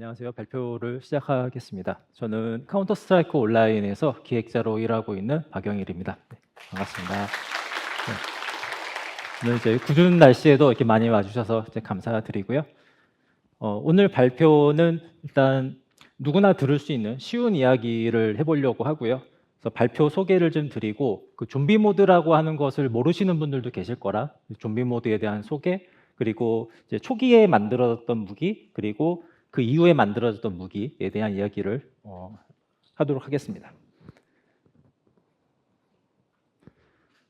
안녕하세요. 발표를 시작하겠습니다. 저는 카운터 스트라이크 온라인에서 기획자로 일하고 있는 박영일입니다. 네, 반갑습니다. 네, 오늘 이제 궂은 날씨에도 이렇게 많이 와주셔서 이제 감사드리고요. 오늘 발표는 일단 누구나 들을 수 있는 쉬운 이야기를 해보려고 하고요. 그래서 발표 소개를 좀 드리고 그 좀비 모드라고 하는 것을 모르시는 분들도 계실 거라 좀비 모드에 대한 소개, 그리고 이제 초기에 만들어졌던 무기, 그리고 그 이후에 만들어졌던 무기에 대한 이야기를 하도록 하겠습니다.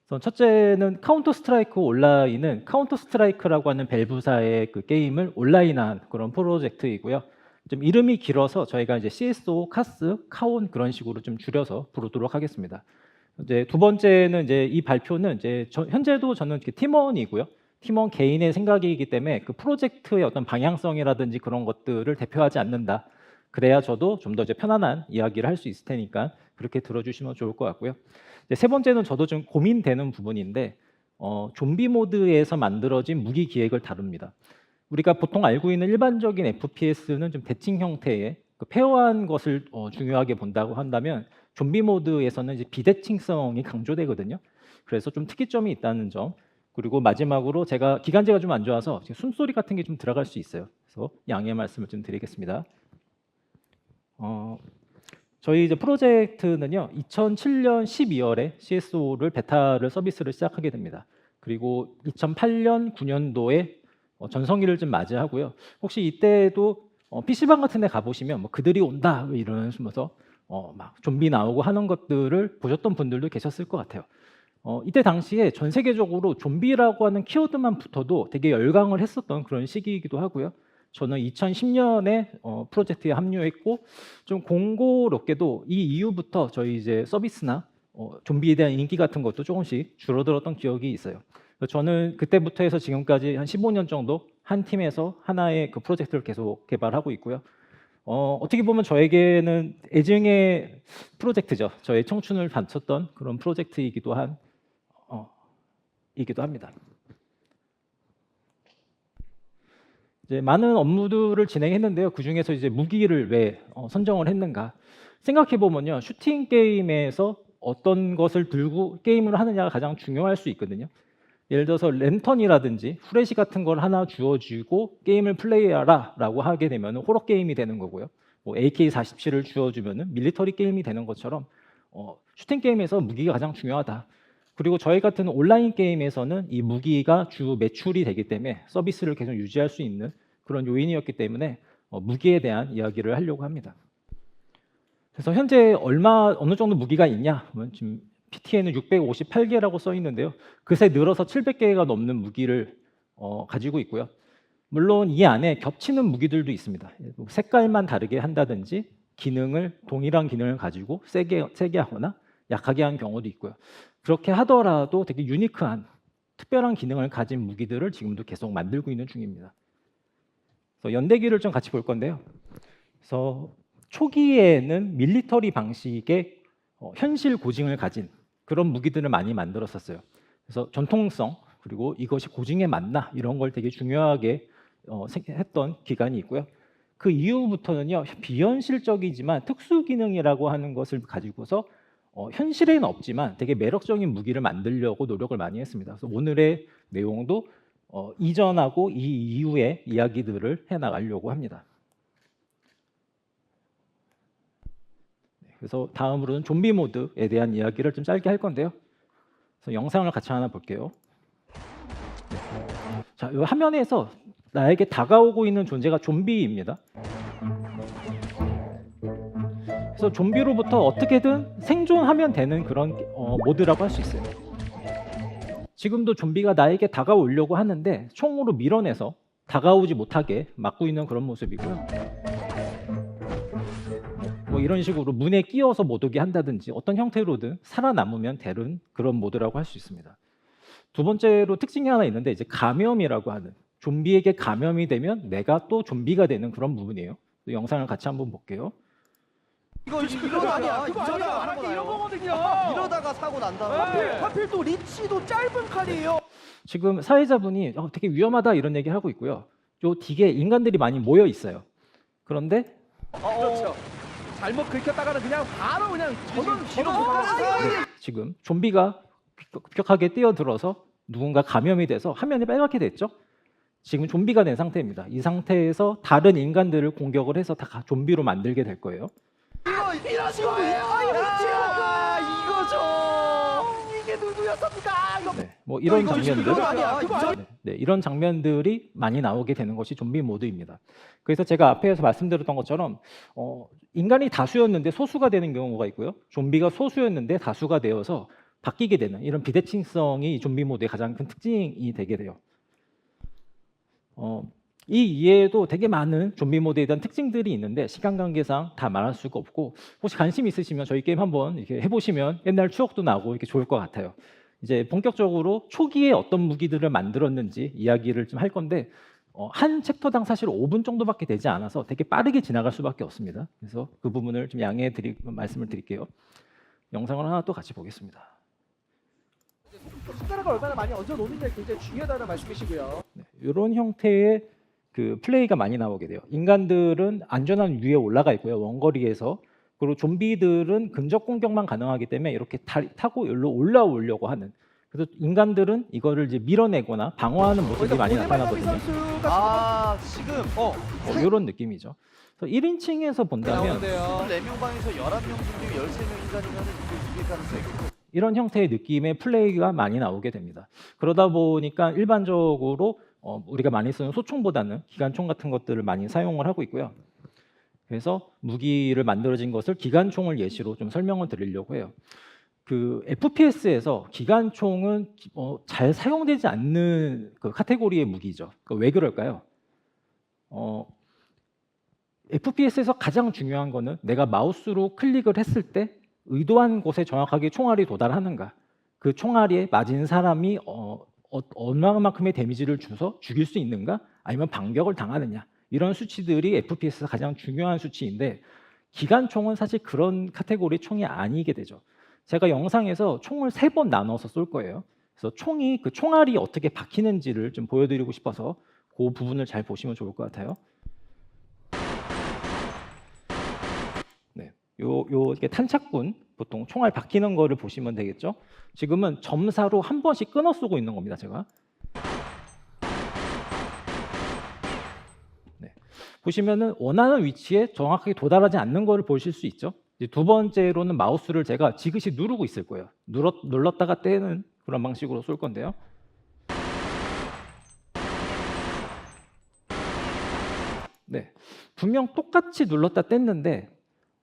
우선 첫째는 카운터 스트라이크 온라인은 카운터 스트라이크라고 하는 밸브사의 그 게임을 온라인화한 그런 프로젝트이고요. 좀 이름이 길어서 저희가 이제 CSO, 카스, 카온 그런 식으로 좀 줄여서 부르도록 하겠습니다. 이제 두 번째는 이제 이 발표는 이제 현재도 저는 팀원이고요. 팀원 개인의 생각이기 때문에 그 프로젝트의 어떤 방향성이라든지 그런 것들을 대표하지 않는다. 그래야 저도 좀 더 이제 편안한 이야기를 할 수 있을 테니까 그렇게 들어주시면 좋을 것 같고요. 세 번째는 저도 좀 고민되는 부분인데 좀비 모드에서 만들어진 무기 기획을 다룹니다. 우리가 보통 알고 있는 일반적인 FPS는 좀 대칭 형태의 그 페어한 것을 중요하게 본다고 한다면 좀비 모드에서는 이제 비대칭성이 강조되거든요. 그래서 좀 특이점이 있다는 점. 그리고 마지막으로 제가 기관지가 좀 안 좋아서 숨소리 같은 게 좀 들어갈 수 있어요. 그래서 양해 말씀을 좀 드리겠습니다. 저희 이제 프로젝트는요, 2007년 12월에 CSO를 베타를 서비스를 시작하게 됩니다. 그리고 2008년 9년도에 전성기를 좀 맞이하고요. 혹시 이때도 PC방 같은 데 가보시면 뭐 그들이 온다 이러면서 막 좀비 나오고 하는 것들을 보셨던 분들도 계셨을 것 같아요. 이때 당시에 전 세계적으로 좀비라고 하는 키워드만 붙어도 되게 열광을 했었던 그런 시기이기도 하고요. 저는 2010년에 프로젝트에 합류했고 좀 공고롭게도 이 이후부터 저희 이제 서비스나 좀비에 대한 인기 같은 것도 조금씩 줄어들었던 기억이 있어요. 저는 그때부터 해서 지금까지 한 15년 정도 한 팀에서 하나의 그 프로젝트를 계속 개발하고 있고요. 어떻게 보면 저에게는 애증의 프로젝트죠. 저의 청춘을 바쳤던 그런 프로젝트이기도 합니다. 이제 많은 업무들을 진행했는데요. 그 중에서 이제 무기를 왜 선정을 했는가? 생각해 보면요, 슈팅 게임에서 어떤 것을 들고 게임을 하느냐가 가장 중요할 수 있거든요. 예를 들어서 랜턴이라든지 후레쉬 같은 걸 하나 주어주고 게임을 플레이하라라고 하게 되면 호러 게임이 되는 거고요. 뭐 AK-47을 주어주면 밀리터리 게임이 되는 것처럼 슈팅 게임에서 무기가 가장 중요하다. 그리고 저희 같은 온라인 게임에서는 이 무기가 주 매출이 되기 때문에 서비스를 계속 유지할 수 있는 그런 요인이었기 때문에 무기에 대한 이야기를 하려고 합니다. 그래서 현재 어느 정도 무기가 있냐? 지금 PT에는 658개라고 써 있는데요. 그새 늘어서 700개가 넘는 무기를 가지고 있고요. 물론 이 안에 겹치는 무기들도 있습니다. 색깔만 다르게 한다든지 동일한 기능을 가지고 세게 하거나 약하게 한 경우도 있고요. 그렇게 하더라도 되게 유니크한 특별한 기능을 가진 무기들을 지금도 계속 만들고 있는 중입니다. 그래서 연대기를 좀 같이 볼 건데요. 그래서 초기에는 밀리터리 방식의 현실 고증을 가진 그런 무기들을 많이 만들었었어요. 그래서 전통성 그리고 이것이 고증에 맞나 이런 걸 되게 중요하게 했던 기간이 있고요. 그 이후부터는요, 비현실적이지만 특수 기능이라고 하는 것을 가지고서 현실에는 없지만 되게 매력적인 무기를 만들려고 노력을 많이 했습니다. 그래서 오늘의 내용도 이전하고 이 이후의 이야기들을 해나가려고 합니다. 그래서 다음으로는 좀비 모드에 대한 이야기를 좀 짧게 할 건데요. 그래서 영상을 같이 하나 볼게요. 자, 이 화면에서 나에게 다가오고 있는 존재가 좀비입니다. 그래서 좀비로부터 어떻게든 생존하면 되는 그런 모드라고 할 수 있어요. 지금도 좀비가 나에게 다가오려고 하는데 총으로 밀어내서 다가오지 못하게 막고 있는 그런 모습이고요. 뭐 이런 식으로 문에 끼워서 못 오게 한다든지 어떤 형태로든 살아남으면 되는 그런 모드라고 할 수 있습니다. 두 번째로 특징이 하나 있는데 이제 감염이라고 하는 좀비에게 감염이 되면 내가 또 좀비가 되는 그런 부분이에요. 영상을 같이 한번 볼게요. 이러다가 그거 아니야 말한 게 이런 거거든요. 이러다가 사고 난다면 하필 또 리치도 짧은 칼이에요. 지금 사회자분이 되게 위험하다 이런 얘기를 하고 있고요. 요 뒤에 인간들이 많이 모여 있어요. 그런데 그렇죠. 잘못 긁혔다가는 그냥 바로 그냥 전원 지금 좀비가 급격하게 뛰어들어서 누군가 감염이 돼서 화면이 빨갛게 됐죠. 지금 좀비가 된 상태입니다. 이 상태에서 다른 인간들을 공격을 해서 다 좀비로 만들게 될 거예요. 이런 거예요. 이거죠. 이게 누구였습니까? 이거 네, 뭐 이런 장면들, 그거 아니야. 네, 이런 장면들이 많이 나오게 되는 것이 좀비 모드입니다. 그래서 제가 앞에서 말씀드렸던 것처럼 인간이 다수였는데 소수가 되는 경우가 있고요. 좀비가 소수였는데 다수가 되어서 바뀌게 되는 이런 비대칭성이 좀비 모드의 가장 큰 특징이 되게 돼요. 이 이외에도 되게 많은 좀비 모드에 대한 특징들이 있는데 시간 관계상 다 말할 수가 없고 혹시 관심 있으시면 저희 게임 한번 이렇게 해보시면 옛날 추억도 나고 이렇게 좋을 것 같아요. 이제 본격적으로 초기에 어떤 무기들을 만들었는지 이야기를 좀 할 건데 한 챕터당 사실 5분 정도밖에 되지 않아서 되게 빠르게 지나갈 수밖에 없습니다. 그래서 그 부분을 좀 말씀을 드릴게요. 영상을 하나 또 같이 보겠습니다. 숟가락을 얼마나 많이 얹어 놓느냐 굉장히 중요하다는 말씀이시고요. 네, 이런 형태의 그 플레이가 많이 나오게 돼요. 인간들은 안전한 위에 올라가 있고요. 원거리에서. 그리고 좀비들은 근접 공격만 가능하기 때문에 이렇게 타고 여기로 올라오려고 하는. 그래서 인간들은 이거를 이제 밀어내거나 방어하는 모습이 많이 나타나거든요. 지금 이런 느낌이죠. 그래서 1인칭에서 본다면 4명 방에서 11명 중에 13명 인간이면 이게 가능성이 이런 형태의 느낌의 플레이가 많이 나오게 됩니다. 그러다 보니까 일반적으로 우리가 많이 쓰는 소총보다는 기관총 같은 것들을 많이 사용을 하고 있고요. 그래서 무기를 만들어진 것을 기관총을 예시로 좀 설명을 드리려고 해요. 그 FPS에서 기관총은 잘 사용되지 않는 그 카테고리의 무기죠. 왜 그럴까요? FPS에서 가장 중요한 거는 내가 마우스로 클릭을 했을 때 의도한 곳에 정확하게 총알이 도달하는가, 그 총알에 맞은 사람이 얼마만큼의 데미지를 줘서 죽일 수 있는가, 아니면 반격을 당하느냐, 이런 수치들이 FPS에서 가장 중요한 수치인데 기관총은 사실 그런 카테고리 총이 아니게 되죠. 제가 영상에서 총을 3번 나눠서 쏠 거예요. 그래서 그 총알이 어떻게 박히는지를 좀 보여드리고 싶어서 그 부분을 잘 보시면 좋을 것 같아요. 이게 탄착군 보통 총알 박히는 거를 보시면 되겠죠. 지금은 점사로 한 번씩 끊어 쏘고 있는 겁니다. 제가 보시면은 원하는 위치에 정확하게 도달하지 않는 거를 보실 수 있죠. 이제 두 번째로는 마우스를 제가 지그시 누르고 있을 거예요. 눌렀다가 떼는 그런 방식으로 쏠 건데요. 네, 분명 똑같이 눌렀다 뗐는데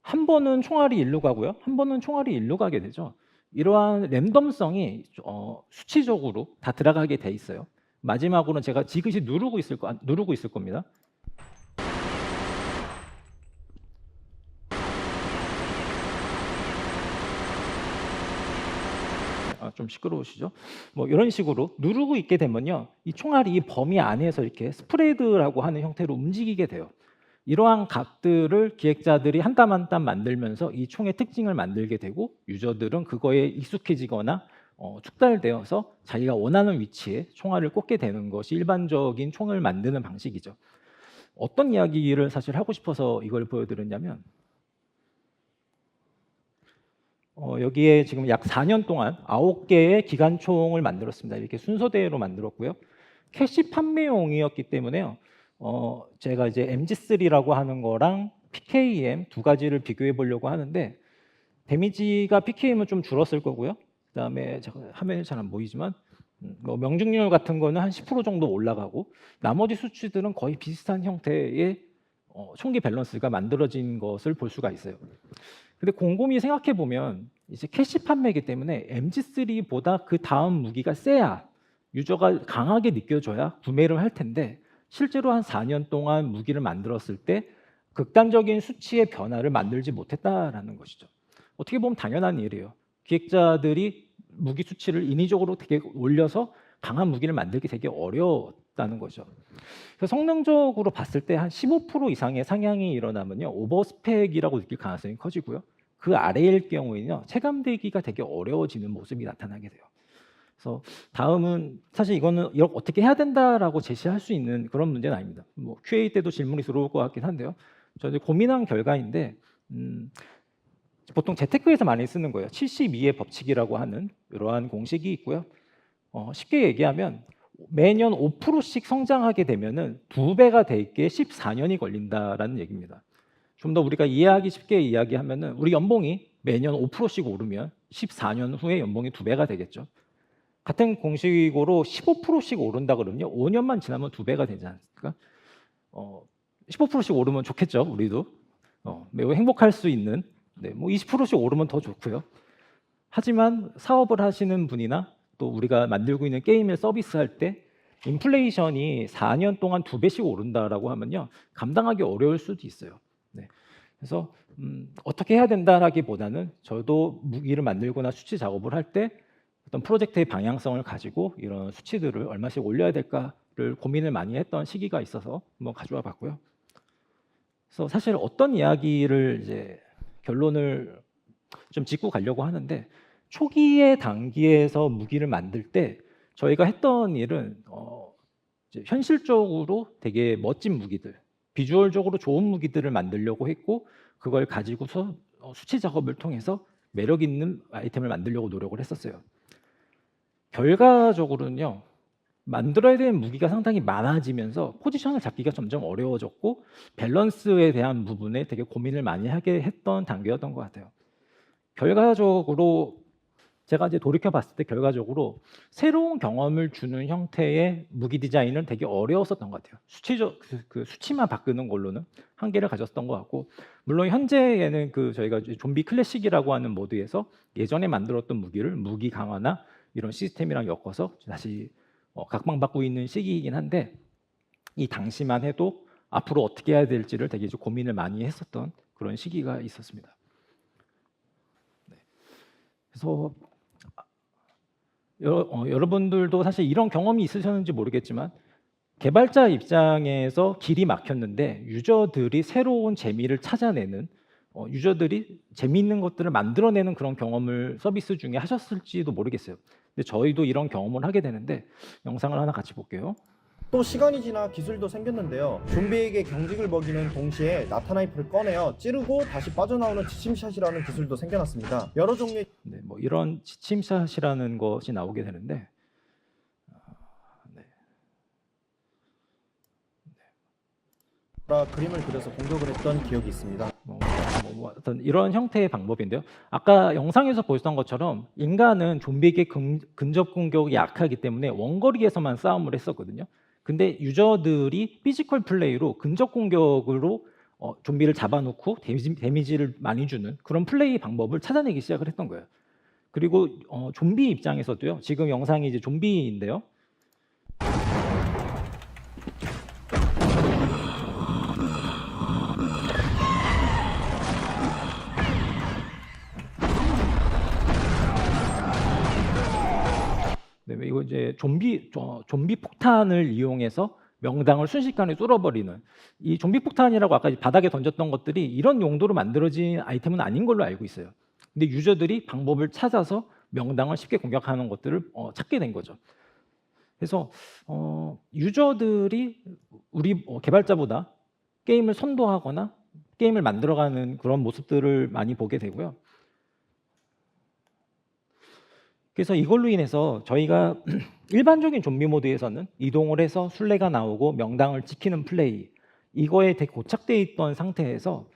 한 번은 총알이 일로 가고요, 한 번은 총알이 일로 가게 되죠. 이러한 랜덤성이 수치적으로 다 들어가게 돼 있어요. 마지막으로는 제가 지그시 누르고 있을 겁니다. 좀 시끄러우시죠? 뭐 이런 식으로 누르고 있게 되면요, 이 총알이 이 범위 안에서 이렇게 스프레드라고 하는 형태로 움직이게 돼요. 이러한 값들을 기획자들이 한 땀 한 땀 만들면서 이 총의 특징을 만들게 되고 유저들은 그거에 익숙해지거나 축달되어서 자기가 원하는 위치에 총알을 꽂게 되는 것이 일반적인 총을 만드는 방식이죠. 어떤 이야기를 사실 하고 싶어서 이걸 보여드렸냐면 여기에 지금 약 4년 동안 9개의 기관총을 만들었습니다. 이렇게 순서대로 만들었고요. 캐시 판매용이었기 때문에요. 제가 이제 MG3라고 하는 거랑 PKM 두 가지를 비교해 보려고 하는데 데미지가 PKM은 좀 줄었을 거고요. 그다음에 제가 화면이 잘 안 보이지만 뭐 명중률 같은 거는 한 10% 정도 올라가고 나머지 수치들은 거의 비슷한 형태의 총기 밸런스가 만들어진 것을 볼 수가 있어요. 근데 곰곰이 생각해 보면 이제 캐시 판매이기 때문에 MG3보다 그 다음 무기가 세야 유저가 강하게 느껴져야 구매를 할 텐데 실제로 한 4년 동안 무기를 만들었을 때 극단적인 수치의 변화를 만들지 못했다라는 것이죠. 어떻게 보면 당연한 일이에요. 기획자들이 무기 수치를 인위적으로 되게 올려서 강한 무기를 만들기 되게 어려웠다는 거죠. 그래서 성능적으로 봤을 때 한 15% 이상의 상향이 일어나면요, 오버스펙이라고 느낄 가능성이 커지고요. 그 아래일 경우에는요, 체감되기가 되게 어려워지는 모습이 나타나게 돼요. 그래서 다음은 사실 이거는 이렇게 어떻게 해야 된다라고 제시할 수 있는 그런 문제는 아닙니다. 뭐 QA 때도 질문이 들어올 것 같긴 한데요. 저도 고민한 결과인데 보통 재테크에서 많이 쓰는 거예요. 72의 법칙이라고 하는 이러한 공식이 있고요. 쉽게 얘기하면 매년 5%씩 성장하게 되면은 2배가 되게 14년이 걸린다라는 얘기입니다. 좀 더 우리가 이해하기 쉽게 이야기하면은 우리 연봉이 매년 5%씩 오르면 14년 후에 연봉이 2배가 되겠죠. 같은 공식으로 15%씩 오른다 그러면요, 5년만 지나면 2배가 되지 않습니까? 15%씩 오르면 좋겠죠, 우리도. 매우 행복할 수 있는, 네, 뭐 20%씩 오르면 더 좋고요. 하지만 사업을 하시는 분이나 또 우리가 만들고 있는 게임을 서비스할 때 인플레이션이 4년 동안 2배씩 오른다라고 하면요, 감당하기 어려울 수도 있어요. 네. 그래서 어떻게 해야 된다라기보다는 저도 무기를 만들거나 수치 작업을 할 때 어떤 프로젝트의 방향성을 가지고 이런 수치들을 얼마씩 올려야 될까를 고민을 많이 했던 시기가 있어서 한번 가져와 봤고요. 그래서 사실 어떤 이야기를 이제 결론을 좀 짚고 가려고 하는데, 초기의 단계에서 무기를 만들 때 저희가 했던 일은 이제 현실적으로 되게 멋진 무기들, 비주얼적으로 좋은 무기들을 만들려고 했고, 그걸 가지고서 수치 작업을 통해서 매력 있는 아이템을 만들려고 노력을 했었어요. 결과적으로는요, 만들어야 되는 무기가 상당히 많아지면서 포지션을 잡기가 점점 어려워졌고, 밸런스에 대한 부분에 되게 고민을 많이 하게 했던 단계였던 것 같아요. 결과적으로 제가 이제 돌이켜 봤을 때 결과적으로 새로운 경험을 주는 형태의 무기 디자인은 되게 어려웠었던 것 같아요. 그 수치만 바꾸는 걸로는 한계를 가졌던 것 같고, 물론 현재에는 저희가 좀비 클래식이라고 하는 모드에서 예전에 만들었던 무기를 무기 강화나 이런 시스템이랑 엮어서 다시 각광받고 있는 시기이긴 한데, 이 당시만 해도 앞으로 어떻게 해야 될지를 되게 좀 고민을 많이 했었던 그런 시기가 있었습니다. 네. 그래서 여러분들도 사실 이런 경험이 있으셨는지 모르겠지만, 개발자 입장에서 길이 막혔는데 유저들이 새로운 재미를 찾아내는, 유저들이 재미있는 것들을 만들어내는 그런 경험을 서비스 중에 하셨을지도 모르겠어요. 근데 저희도 이런 경험을 하게 되는데, 영상을 하나 같이 볼게요. 또 시간이 지나 기술도 생겼는데요. 좀비에게 경직을 먹이는 동시에 나타나이프를 꺼내어 찌르고 다시 빠져나오는 지침샷이라는 기술도 생겨났습니다. 여러 종류의 네, 뭐 이런 지침샷이라는 것이 나오게 되는데, 그림을 그려서 공격을 했던 기억이 있습니다. 어떤 이런 형태의 방법인데요. 아까 영상에서 보셨던 것처럼 인간은 좀비에게 근접 공격이 약하기 때문에 원거리에서만 싸움을 했었거든요. 근데 유저들이 피지컬 플레이로 근접 공격으로 좀비를 잡아놓고 데미지를 많이 주는 그런 플레이 방법을 찾아내기 시작을 했던 거예요. 그리고 좀비 입장에서도요. 지금 영상이 이제 좀비인데요. 네, 이거 이제 좀비 폭탄을 이용해서 명당을 순식간에 뚫어버리는, 이 좀비 폭탄이라고 아까 바닥에 던졌던 것들이 이런 용도로 만들어진 아이템은 아닌 걸로 알고 있어요. 근데 유저들이 방법을 찾아서 명당을 쉽게 공격하는 것들을 찾게 된 거죠. 그래서 유저들이 우리 개발자보다 게임을 선도하거나 게임을 만들어가는 그런 모습들을 많이 보게 되고요. 그래서 이걸로 인해서 저희가 일반적인 좀비 모드에서는 이동을 해서 술래가 나오고 명당을 지키는 플레이, 이거에 되게 고착되어 있던 상태에서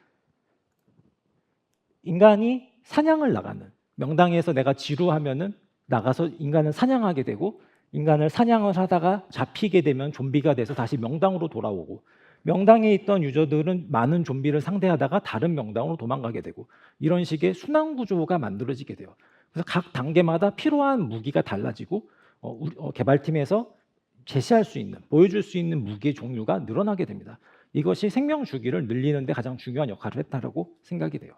인간이 사냥을 나가는, 명당에서 내가 지루하면은 나가서 인간을 사냥하게 되고, 인간을 사냥을 하다가 잡히게 되면 좀비가 돼서 다시 명당으로 돌아오고, 명당에 있던 유저들은 많은 좀비를 상대하다가 다른 명당으로 도망가게 되고, 이런 식의 순환 구조가 만들어지게 돼요. 그래서 각 단계마다 필요한 무기가 달라지고, 개발팀에서 제시할 수 있는, 보여줄 수 있는 무기의 종류가 늘어나게 됩니다. 이것이 생명 주기를 늘리는 데 가장 중요한 역할을 했다고 생각이 돼요.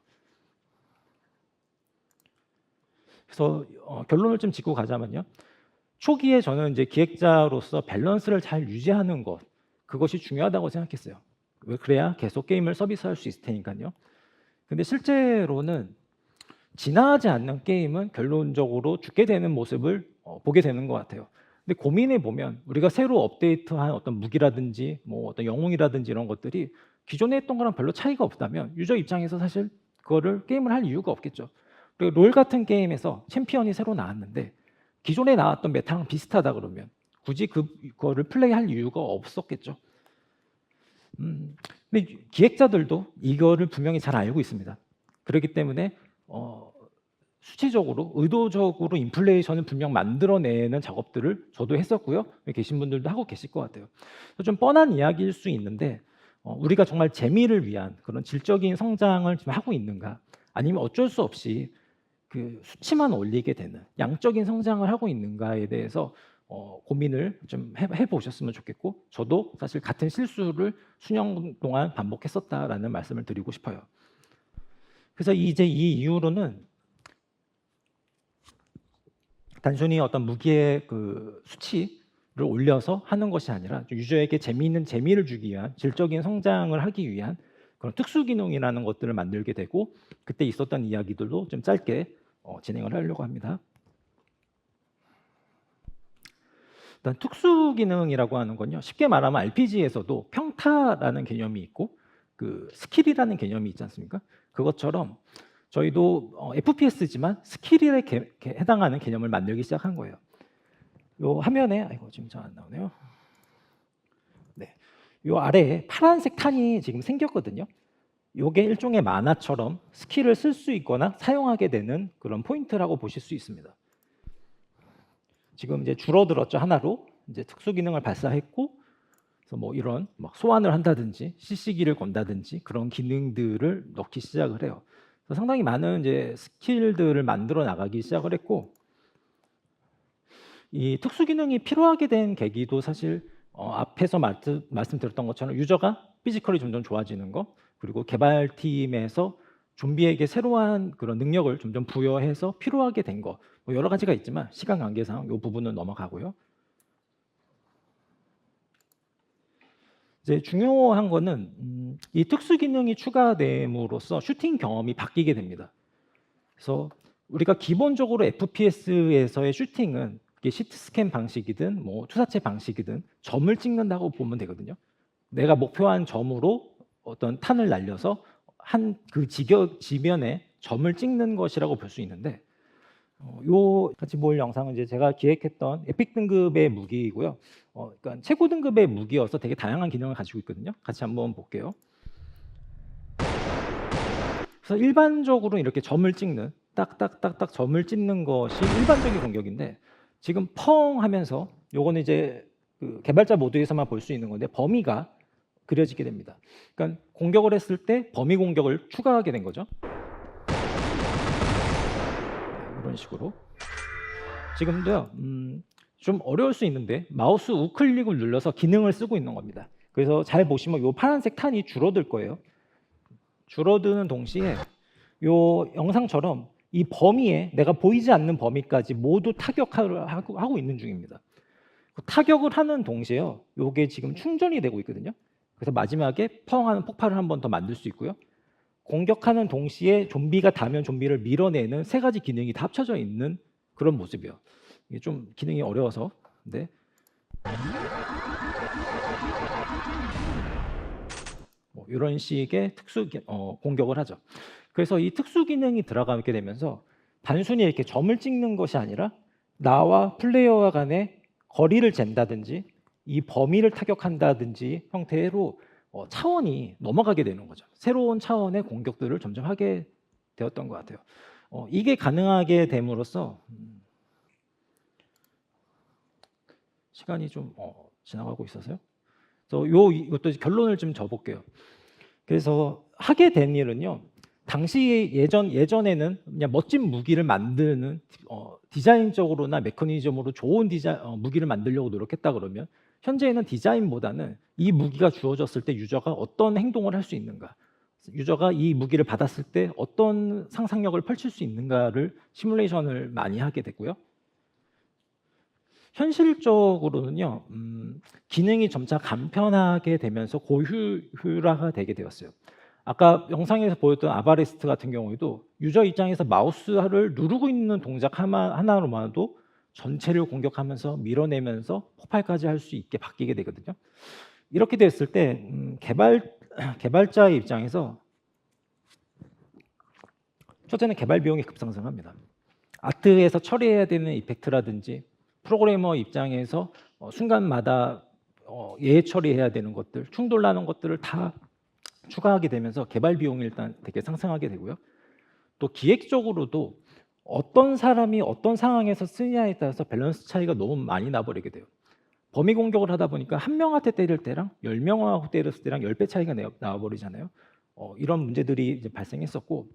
그래서 결론을 좀 짚고 가자면요. 초기에 저는 이제 기획자로서 밸런스를 잘 유지하는 것, 그것이 중요하다고 생각했어요. 왜 그래야 계속 게임을 서비스할 수 있을 테니까요. 근데 실제로는 진화하지 않는 게임은 결론적으로 죽게 되는 모습을 보게 되는 것 같아요. 근데 고민해 보면 우리가 새로 업데이트한 어떤 무기라든지 뭐 어떤 영웅이라든지 이런 것들이 기존에 했던 거랑 별로 차이가 없다면 유저 입장에서 사실 그거를 게임을 할 이유가 없겠죠. 그리고 롤 같은 게임에서 챔피언이 새로 나왔는데 기존에 나왔던 메타랑 비슷하다 그러면 굳이 그거를 플레이할 이유가 없었겠죠. 근데 기획자들도 이거를 분명히 잘 알고 있습니다. 그렇기 때문에 수치적으로 의도적으로 인플레이션을 분명 만들어내는 작업들을 저도 했었고요. 여기 계신 분들도 하고 계실 것 같아요. 좀 뻔한 이야기일 수 있는데 우리가 정말 재미를 위한 그런 질적인 성장을 지금 하고 있는가, 아니면 어쩔 수 없이 그 수치만 올리게 되는 양적인 성장을 하고 있는가에 대해서 고민을 좀 해보셨으면 좋겠고, 저도 사실 같은 실수를 수년 동안 반복했었다라는 말씀을 드리고 싶어요. 그래서 이제 이 이후로는 단순히 어떤 무기의 그 수치를 올려서 하는 것이 아니라 유저에게 재미있는 재미를 주기 위한 질적인 성장을 하기 위한 그런 특수 기능이라는 것들을 만들게 되고, 그때 있었던 이야기들도 좀 짧게 진행을 하려고 합니다. 일단 특수 기능이라고 하는 건요, 쉽게 말하면 RPG에서도 평타라는 개념이 있고 그 스킬이라는 개념이 있지 않습니까? 그것처럼 저희도 FPS지만 스킬에 해당하는 개념을 만들기 시작한 거예요. 요 화면에 지금 잘 안 나오네요. 네, 요 아래에 파란색 탄이 지금 생겼거든요. 요게 일종의 만화처럼 스킬을 쓸 수 있거나 사용하게 되는 그런 포인트라고 보실 수 있습니다. 지금 이제 줄어들었죠. 하나로 이제 특수 기능을 발사했고, 그래서 뭐 이런 막 소환을 한다든지 CC기를 건다든지 그런 기능들을 넣기 시작을 해요. 그래서 상당히 많은 이제 스킬들을 만들어 나가기 시작을 했고, 이 특수 기능이 필요하게 된 계기도 사실 앞에서 말씀드렸던 것처럼 유저가 피지컬이 점점 좋아지는 거, 그리고 개발팀에서 좀비에게 새로운 그런 능력을 점점 부여해서 필요하게 된 거, 뭐 여러 가지가 있지만 시간 관계상 이 부분은 넘어가고요. 이제 중요한 거는 이 특수 기능이 추가됨으로써 슈팅 경험이 바뀌게 됩니다. 그래서 우리가 기본적으로 FPS에서의 슈팅은 시트 스캔 방식이든 뭐 투사체 방식이든 점을 찍는다고 보면 되거든요. 내가 목표한 점으로 어떤 탄을 날려서 한 그 지면에 점을 찍는 것이라고 볼 수 있는데, 요 같이 볼 영상은 이제 제가 기획했던 에픽 등급의 무기이고요. 그러니까 최고 등급의 무기여서 되게 다양한 기능을 가지고 있거든요. 같이 한번 볼게요. 그래서 일반적으로 이렇게 점을 찍는, 딱딱딱딱 점을 찍는 것이 일반적인 공격인데, 지금 펑 하면서 요거는 이제 그 개발자 모드에서만 볼 수 있는 건데 범위가 그려지게 됩니다. 그러니까 공격을 했을 때 범위 공격을 추가하게 된 거죠. 이런 식으로. 지금도요, 좀 어려울 수 있는데 마우스 우클릭을 눌러서 기능을 쓰고 있는 겁니다. 그래서 잘 보시면 이 파란색 탄이 줄어들 거예요. 줄어드는 동시에 이 영상처럼 이 범위에, 내가 보이지 않는 범위까지 모두 타격을 하고 있는 중입니다. 타격을 하는 동시에요, 이게 지금 충전이 되고 있거든요. 그래서 마지막에 펑 하는 폭발을 한 번 더 만들 수 있고요. 공격하는 동시에 좀비가 닿으면 좀비를 밀어내는 세 가지 기능이 다 합쳐져 있는 그런 모습이에요. 이게 좀 기능이 어려워서. 네. 뭐 이런 식의 특수 공격을 하죠. 그래서 이 특수 기능이 들어가게 되면서 단순히 이렇게 점을 찍는 것이 아니라 나와 플레이어와 간의 거리를 잰다든지 이 범위를 타격한다든지 형태로 차원이 넘어가게 되는 거죠. 새로운 차원의 공격들을 점점 하게 되었던 것 같아요. 이게 가능하게 됨으로써 시간이 좀 지나가고 있어서요. 그래서 이것도 결론을 좀 줘볼게요. 그래서 하게 된 일은요, 당시 예전에는 그냥 멋진 무기를 만드는 디자인적으로나 메커니즘으로 좋은 무기를 만들려고 노력했다 그러면, 현재는 디자인보다는 이 무기가 주어졌을 때 유저가 어떤 행동을 할 수 있는가, 유저가 이 무기를 받았을 때 어떤 상상력을 펼칠 수 있는가를 시뮬레이션을 많이 하게 됐고요. 현실적으로는요, 기능이 점차 간편하게 되면서 고효율화가 되게 되었어요. 아까 영상에서 보였던 아바레스트 같은 경우에도 유저 입장에서 마우스를 누르고 있는 동작 하나로만도 전체를 공격하면서 밀어내면서 폭발까지 할 수 있게 바뀌게 되거든요. 이렇게 됐을 때 개발자의 입장에서 첫째는 개발 비용이 급상승합니다. 아트에서 처리해야 되는 이펙트라든지 프로그래머 입장에서 순간마다 예외 처리해야 되는 것들, 충돌나는 것들을 다 추가하게 되면서 개발 비용이 일단 되게 상승하게 되고요. 또 기획적으로도 어떤 사람이 어떤 상황에서 쓰냐에 따라서 밸런스 차이가 너무 많이 나버리게 돼요. 범위 공격을 하다 보니까 한 명한테 때릴 때랑 10명하고 때렸을 때랑 10배 차이가 나와버리잖아요. 이런 문제들이 이제 발생했었고,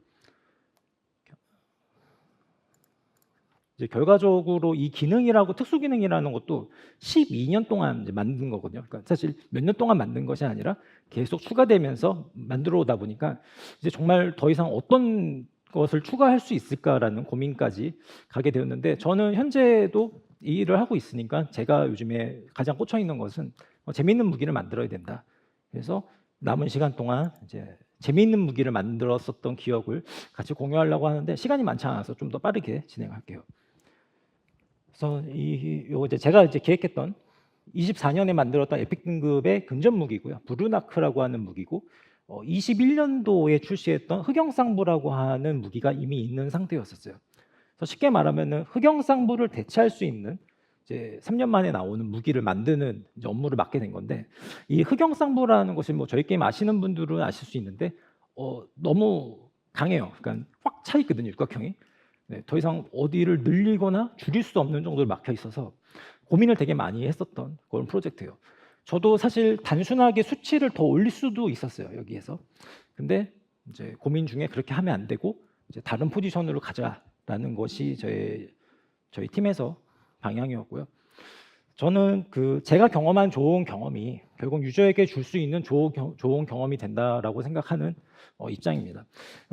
이제 결과적으로 이 기능이라고 특수 기능이라는 것도 12년 동안 이제 만든 거거든요. 그러니까 사실 몇 년 동안 만든 것이 아니라 계속 추가되면서 만들어 오다 보니까 이제 정말 더 이상 어떤 것을 추가할 수 있을까라는 고민까지 가게 되었는데, 저는 현재도 이 일을 하고 있으니까 제가 요즘에 가장 꽂혀 있는 것은 재미있는 무기를 만들어야 된다. 그래서 남은 시간 동안 이제 재미있는 무기를 만들었었던 기억을 같이 공유하려고 하는데 시간이 많지 않아서 좀 더 빠르게 진행할게요. 그래서 이제 제가 이제 기획했던 24년에 만들었던 에픽 등급의 근접 무기고요. 브루나크라고 하는 무기고, 21년도에 출시했던 흑영상부라고 하는 무기가 이미 있는 상태였었어요. 그래서 쉽게 말하면은 흑영상부를 대체할 수 있는 이제 3년 만에 나오는 무기를 만드는 이제 업무를 맡게 된 건데, 이 흑영상부라는 것이 뭐 저희 게임 아시는 분들은 아실 수 있는데 너무 강해요. 그러니까 확 차 있거든요, 육각형이. 네, 더 이상 어디를 늘리거나 줄일 수 없는 정도로 막혀 있어서 고민을 되게 많이 했었던 그런 프로젝트예요. 저도 사실 단순하게 수치를 더 올릴 수도 있었어요, 여기에서. 근데 이제 고민 중에 그렇게 하면 안 되고 이제 다른 포지션으로 가자라는 것이 저희 팀에서 방향이었고요. 저는 제가 경험한 좋은 경험이 결국 유저에게 줄 수 있는 좋은 경험이 된다라고 생각하는 입장입니다.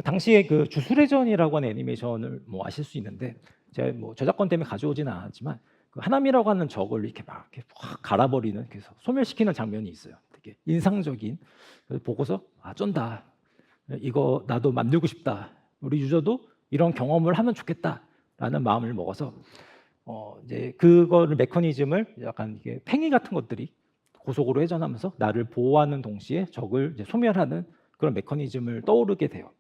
당시에 그 주술회전이라고 하는 애니메이션을 뭐 아실 수 있는데, 제가 뭐 저작권 때문에 가져오지는 않았지만 그 하나미라고 하는 적을 이렇게 막 이렇게 확 갈아버리는, 그래서 소멸시키는 장면이 있어요. 되게 인상적인. 그래서 보고서 쩐다. 이거 나도 만들고 싶다. 우리 유저도 이런 경험을 하면 좋겠다라는 마음을 먹어서 이제 그거를 메커니즘을 약간 이게 팽이 같은 것들이 고속으로 회전하면서 나를 보호하는 동시에 적을 이제 소멸하는 그런 메커니즘을 떠오르게 돼요.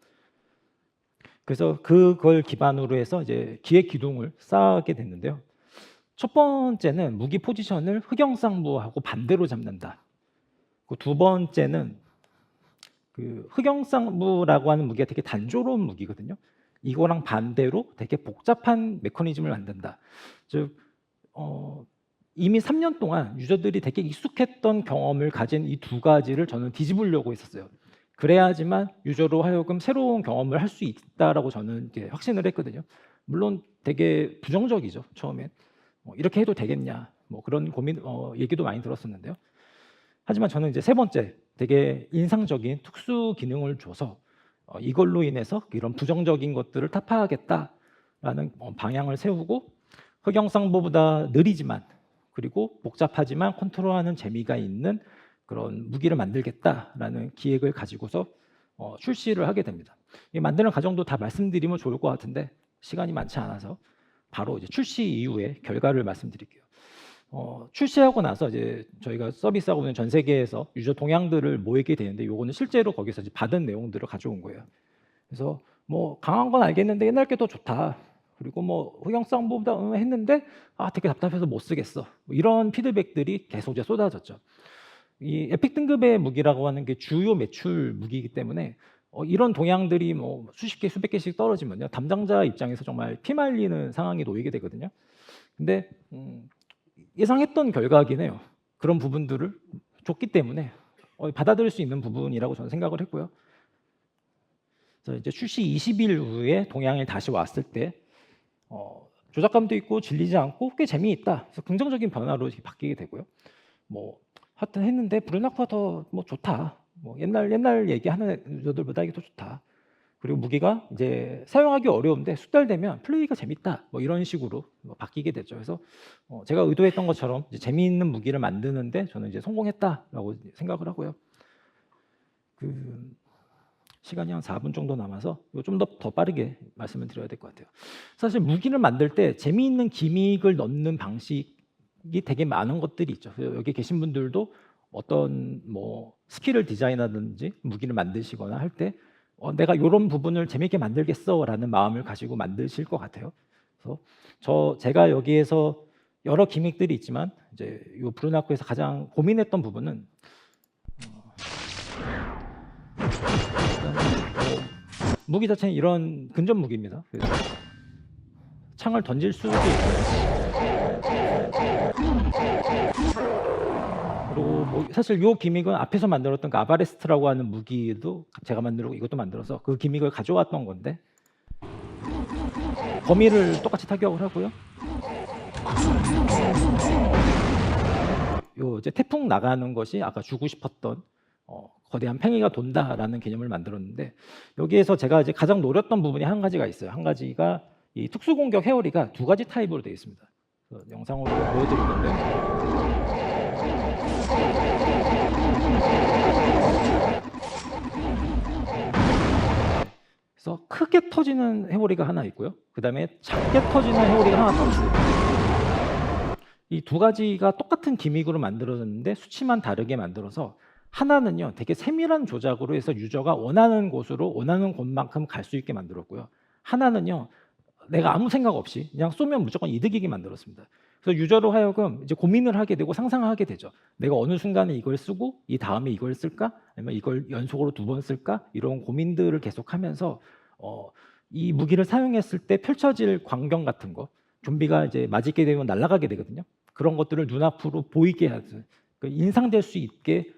그래서 그걸 기반으로 해서 이제 기획 기둥을 쌓게 됐는데요. 첫 번째는 무기 포지션을 흑영상부하고 반대로 잡는다. 두 번째는 그 흑영상부라고 하는 무기가 되게 단조로운 무기거든요. 이거랑 반대로 되게 복잡한 메커니즘을 만든다. 즉 이미 3년 동안 유저들이 되게 익숙했던 경험을 가진 이 두 가지를 저는 뒤집으려고 했었어요. 그래야지만 유저로 하여금 새로운 경험을 할 수 있다라고 저는 이제 확신을 했거든요. 물론 되게 부정적이죠, 처음엔. 이렇게 해도 되겠냐, 뭐 그런 고민 얘기도 많이 들었었는데요. 하지만 저는 이제 세 번째 되게 인상적인 특수 기능을 줘서 이걸로 인해서 이런 부정적인 것들을 타파하겠다라는 방향을 세우고, 흑영상부보다 느리지만 그리고 복잡하지만 컨트롤하는 재미가 있는 그런 무기를 만들겠다라는 기획을 가지고서 출시를 하게 됩니다. 이 만드는 과정도 다 말씀드리면 좋을 것 같은데 시간이 많지 않아서 바로 이제 출시 이후의 결과를 말씀드릴게요. 출시하고 나서 이제 저희가 서비스하고 있는 전 세계에서 유저 동향들을 모이게 되는데, 요거는 실제로 거기서 이제 받은 내용들을 가져온 거예요. 그래서 뭐 강한 건 알겠는데 옛날 게 더 좋다. 그리고 뭐 흑영상보다 했는데 되게 답답해서 못 쓰겠어. 뭐 이런 피드백들이 계속 이제 쏟아졌죠. 이 에픽 등급의 무기라고 하는 게 주요 매출 무기이기 때문에 이런 동향들이 뭐 수십 개, 수백 개씩 떨어지면요, 담당자 입장에서 정말 피말리는 상황에 놓이게 되거든요. 근데 예상했던 결과이긴 해요. 그런 부분들을 줬기 때문에 받아들일 수 있는 부분이라고 저는 생각을 했고요. 그래서 이제 출시 20일 후에 동향이 다시 왔을 때 조작감도 있고 질리지 않고 꽤 재미있다. 그래서 긍정적인 변화로 바뀌게 되고요. 뭐 하여튼 했는데 브루나크가 더 뭐 좋다. 뭐 옛날 얘기하는 유저들보다 이게 더 좋다. 그리고 무기가 이제 사용하기 어려운데 숙달되면 플레이가 재밌다. 뭐 이런 식으로 바뀌게 됐죠. 그래서 제가 의도했던 것처럼 이제 재미있는 무기를 만드는데 저는 이제 성공했다라고 생각을 하고요. 시간이 한 4분 정도 남아서 좀 더 빠르게 말씀을 드려야 될 것 같아요. 사실 무기를 만들 때 재미있는 기믹을 넣는 방식이 되게 많은 것들이 있죠. 여기 계신 분들도 어떤 뭐 스킬을 디자인하든지 무기를 만드시거나 할 때 내가 이런 부분을 재밌게 만들겠어라는 마음을 가지고 만드실 것 같아요. 그래서 제가 여기에서 여러 기믹들이 있지만 이제 이 브루나코에서 가장 고민했던 부분은 무기 자체는 이런 근접 무기입니다. 그래서 창을 던질 수도 있고요. 그리고 뭐 사실 이 기믹은 앞에서 만들었던 그 아바레스트라고 하는 무기도 제가 만들고 이것도 만들어서 그 기믹을 가져왔던 건데 범위를 똑같이 타격을 하고요. 요 이제 태풍 나가는 것이 아까 주고 싶었던 거대한 팽이가 돈다라는 개념을 만들었는데 여기에서 제가 이제 가장 노렸던 부분이 한 가지가 있어요. 한 가지가 이 특수 공격 회오리가 두 가지 타입으로 되어 있습니다. 그래서 영상으로 보여드릴 건데. 그래서 크게 터지는 회오리가 하나 있고요. 그 다음에 작게 터지는 회오리가 하나 더 있어요. 이 두 가지가 똑같은 기믹으로 만들어졌는데 수치만 다르게 만들어서 하나는요 되게 세밀한 조작으로 해서 유저가 원하는 곳으로 원하는 곳만큼 갈 수 있게 만들었고요. 하나는요 내가 아무 생각 없이 그냥 쏘면 무조건 이득이게 만들었습니다. 그래서 유저로 하여금 이제 고민을 하게 되고 상상을 하게 되죠. 내가 어느 순간에 이걸 쓰고 이 다음에 이걸 쓸까? 아니면 이걸 연속으로 2번 쓸까? 이런 고민들을 계속하면서 이 무기를 사용했을 때 펼쳐질 광경 같은 거, 좀비가 이제 맞게 되면 날아가게 되거든요. 그런 것들을 눈앞으로 보이게 하는, 인상될 수 있게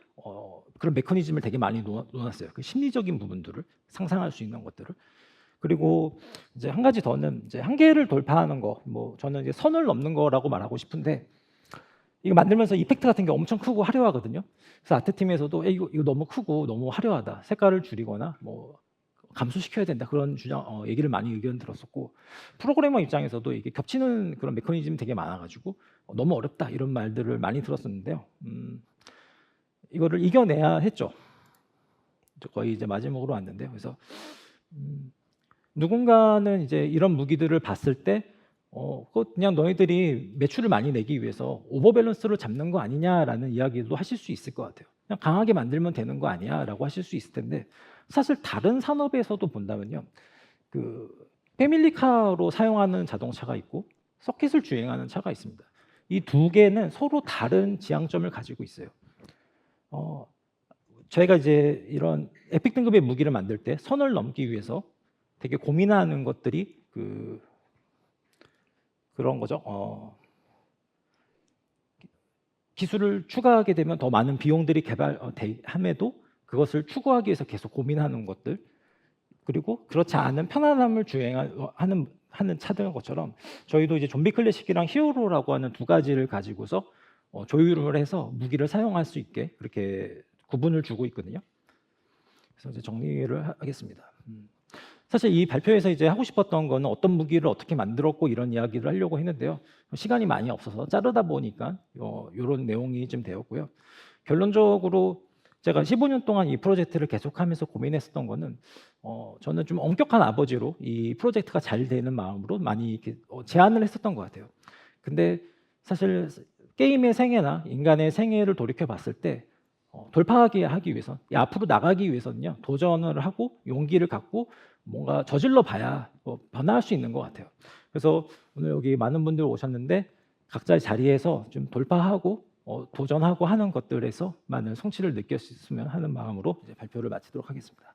그런 메커니즘을 되게 많이 놓았어요. 그 심리적인 부분들을 상상할 수 있는 것들을. 그리고 이제 한 가지 더는 이제 한계를 돌파하는 거, 뭐 저는 이제 선을 넘는 거라고 말하고 싶은데 이거 만들면서 이펙트 같은 게 엄청 크고 화려하거든요. 그래서 아트팀에서도 이거 너무 크고 너무 화려하다, 색깔을 줄이거나 뭐 감소시켜야 된다 그런 얘기를 많이 의견 들었었고 프로그래머 입장에서도 이게 겹치는 그런 메커니즘이 되게 많아가지고 너무 어렵다 이런 말들을 많이 들었었는데요. 이거를 이겨내야 했죠. 거의 이제 마지막으로 왔는데요. 그래서 누군가는 이제 이런 무기들을 봤을 때 그냥 너희들이 매출을 많이 내기 위해서 오버밸런스를 잡는 거 아니냐라는 이야기도 하실 수 있을 것 같아요. 그냥 강하게 만들면 되는 거 아니야라고 하실 수 있을 텐데 사실 다른 산업에서도 본다면요, 그 패밀리카로 사용하는 자동차가 있고 서킷을 주행하는 차가 있습니다. 이 두 개는 서로 다른 지향점을 가지고 있어요. 저희가 이제 이런 에픽 등급의 무기를 만들 때 선을 넘기 위해서 되게 고민하는 것들이 그런 거죠. 기술을 추가하게 되면 더 많은 비용들이 개발함에도 그것을 추구하기 위해서 계속 고민하는 것들, 그리고 그렇지 않은 편안함을 주행하는 차들인 것처럼 저희도 이제 좀비 클래식이랑 히어로라고 하는 두 가지를 가지고서 조율을 해서 무기를 사용할 수 있게 그렇게 구분을 주고 있거든요. 그래서 이제 정리를 하겠습니다. 사실 이 발표에서 이제 하고 싶었던 거는 어떤 무기를 어떻게 만들었고 이런 이야기를 하려고 했는데요. 시간이 많이 없어서 자르다 보니까 이런 내용이 좀 되었고요. 결론적으로 제가 15년 동안 이 프로젝트를 계속하면서 고민했었던 거는 저는 좀 엄격한 아버지로 이 프로젝트가 잘 되는 마음으로 많이 이렇게 제안을 했었던 것 같아요. 근데 사실 게임의 생애나 인간의 생애를 돌이켜 봤을 때 돌파하기 위해서, 앞으로 나가기 위해서는요, 도전을 하고 용기를 갖고 뭔가 저질러 봐야 변화할 수 있는 것 같아요. 그래서 오늘 여기 많은 분들 오셨는데 각자의 자리에서 좀 돌파하고 도전하고 하는 것들에서 많은 성취를 느꼈으면 하는 마음으로 이제 발표를 마치도록 하겠습니다.